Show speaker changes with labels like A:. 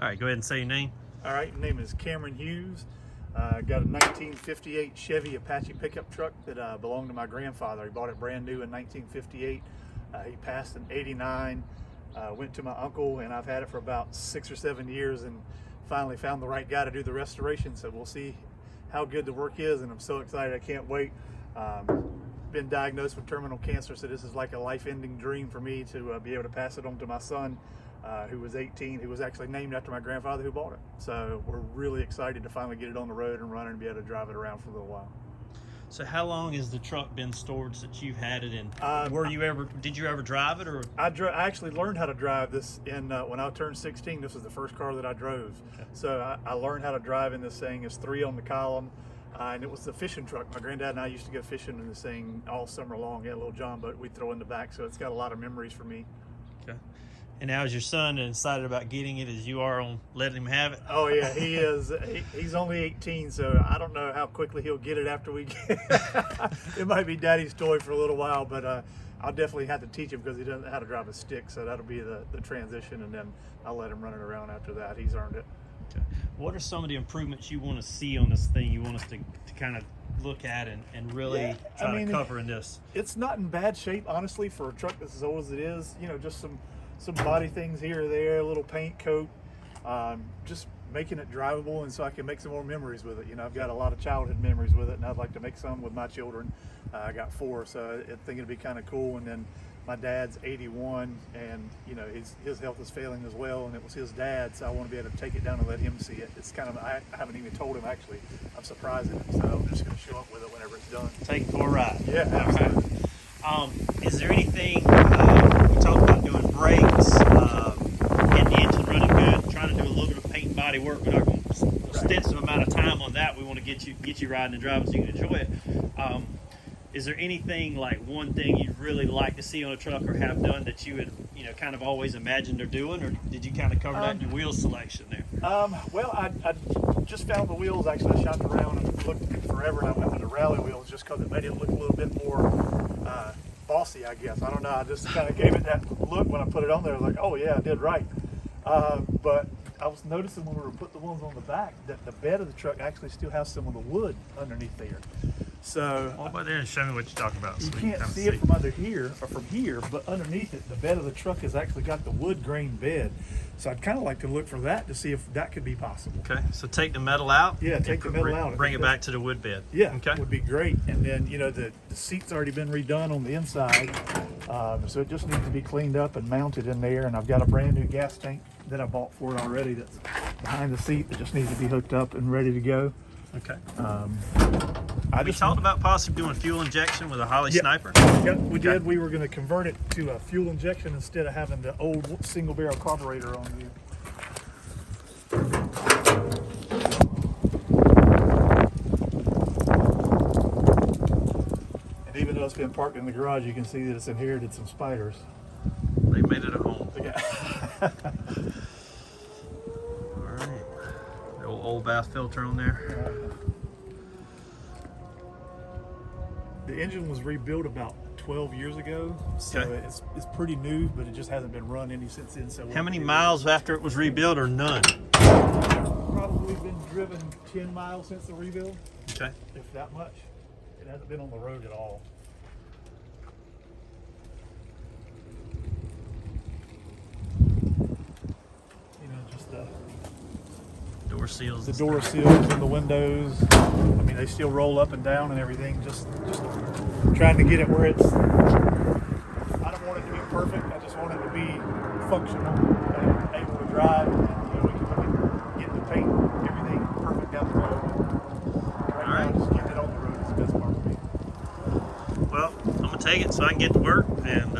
A: All right, go ahead and say your name.
B: All right, my name is Cameron Hughes. Got a 1958 Chevy Apache pickup truck that belonged to my grandfather. He bought it brand new in 1958. He passed in '89. Went to my uncle, and I've had it for about 6 or 7 years, and finally found the right guy to do the restoration. So we'll see how good the work is, and I'm so excited. I can't wait. Been diagnosed with terminal cancer, so this is like a life-ending dream for me to be able to pass it on to my son, who was 18, who was actually named after my grandfather who bought it. So we're really excited to finally get it on the road and running and be able to drive it around for a little while.
A: So how long has the truck been stored since you've had it in? Did you ever drive it, or?
B: I actually learned how to drive this when I turned 16. This was the first car that I drove.
A: Okay.
B: So I learned how to drive in this thing. It's 3 on the column, and it was the fishing truck. My granddad and I used to go fishing in this thing all summer long. He had a little John boat we'd throw in the back, so it's got a lot of memories for me.
A: Okay. And now is your son as excited about getting it as you are on letting him have it?
B: Oh yeah, he is. He's only 18, so I don't know how quickly he'll get it after we get it. Might be daddy's toy for a little while, but I'll definitely have to teach him because he doesn't know how to drive a stick, so that'll be the transition, and then I'll let him run it around after that. He's earned it.
A: Okay. What are some of the improvements you want to see on this thing, you want us to kind of look at and really try to cover in this?
B: It's not in bad shape, honestly, for a truck that's as old as it is. You know, just some body things here or there, a little paint coat, just making it drivable, and so I can make some more memories with it. You know, I've got a lot of childhood memories with it, and I'd like to make some with my children. I got 4, so I think it'd be kind of cool. And then my dad's 81, and you know, his health is failing as well, and it was his dad, so I want to be able to take it down and let him see it. It's kind of, I haven't even told him, actually. I'm surprising him, so I'm just going to show up with it whenever it's done.
A: Take it for a ride.
B: Yeah, absolutely.
A: Is there anything, we talked about doing brakes, getting the engine running good, trying to do a little bit of paint and body work. We're not going to spend extensive amount of time on that. We want to get you riding and driving so you can enjoy it. Is there anything, like one thing you'd really like to see on a truck or have done that you would, you know, kind of always imagined they're doing, or did you kind of cover that in your wheel selection there?
B: Well, I just found the wheels. Actually, I shopped around and looked forever, and I went with the rally wheels just because it made it look a little bit more bossy, I guess. I don't know. I just kind of gave it that look when I put it on there. I was like, oh yeah, I did right. But I was noticing when we were putting the ones on the back that the bed of the truck actually still has some of the wood underneath there. So
A: Hold by there and show me what you're talking about.
B: you
A: So
B: can't
A: can
B: see it from under here or from here, but underneath it, the bed of the truck has actually got the wood grain bed. So I'd kind of like to look for that to see if that could be possible.
A: Okay, so take the metal out.
B: Yeah,
A: and
B: take the metal out.
A: Bring it back to the wood bed.
B: Yeah,
A: Okay.
B: would be great. And then, you know, the seat's already been redone on the inside, so it just needs to be cleaned up and mounted in there. And I've got a brand new gas tank that I bought for it already that's behind the seat that just needs to be hooked up and ready to go.
A: Okay.
B: I
A: We talked about possibly doing fuel injection with a Holly Sniper.
B: Yep, we did. We were going to convert it to a fuel injection instead of having the old single barrel carburetor on here. And even though it's been parked in the garage, you can see that it's inherited some spiders.
A: They made it at home.
B: Yeah.
A: All right. The old bath filter on there.
B: The engine was rebuilt about 12 years ago, so
A: Okay.
B: it's pretty new, but it just hasn't been run any since then. So
A: How many miles after it was rebuilt, or none?
B: Probably been driven 10 miles since the rebuild,
A: Okay.
B: if that much. It hasn't been on the road at all. You know, just
A: Door seals.
B: the
A: and
B: door
A: stuff.
B: seals and the windows. I mean, they still roll up and down and everything. Just trying to get it where it's. I don't want it to be perfect. I just want it to be functional and able to drive. And, you know, we can look at getting the paint, everything perfect down the road. Right now, just getting it on the road is the best part for me.
A: Well, I'm gonna take it so I can get to work, and